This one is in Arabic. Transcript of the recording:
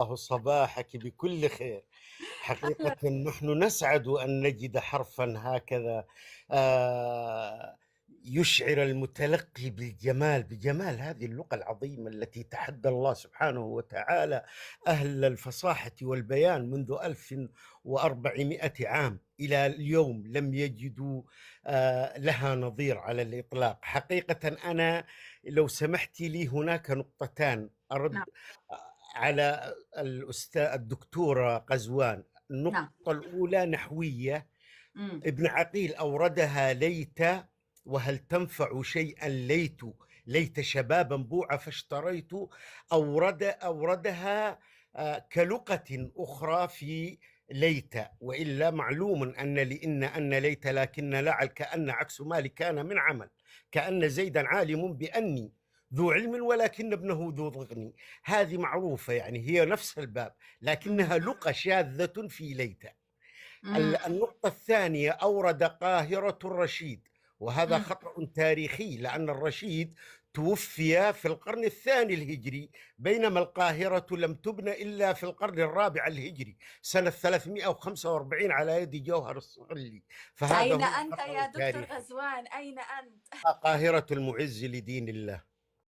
الله صباحك بكل خير. أهلًا. حقيقة نحن نسعد أن نجد حرفا هكذا آه، يشعر المتلقي بالجمال، بجمال هذه اللغة العظيمة التي تحدى الله سبحانه وتعالى أهل الفصاحة والبيان منذ 1400 عام إلى اليوم، لم يجدوا لها نظير على الإطلاق. حقيقة أنا لو سمحت لي هناك نقطتان نعم، أرد على الدكتورة قزوان. نعم، النقطة الأولى نحوية. إمم، ابن عقيل أوردها ليت، وهل تنفع شيئا ليت، ليت شبابا بوع فاشتريت. أوردها كلغة أخرى في ليت، وإلا معلوم أن لإن أن ليت لكن لعل كأن عكس ما كان من عمل، كأن زيدا عالم بأني ذو علم ولكن ابنه ذو ضغن. هذه معروفة، يعني هي نفس الباب، إمم، لكنها لغة شاذة في ليت. إمم، النقطة الثانية أورد قاهرة الرشيد، وهذا إمم، خطأ تاريخي، لأن الرشيد توفي في القرن الثاني الهجري، بينما القاهرة لم تبنى إلا في القرن الرابع الهجري سنة 345 على يد جوهر الصقلي. فهذا أين هو أنت الخطأ يا دكتور التاريخي. غزوان، أين أنت؟ قاهرة المعز لدين الله.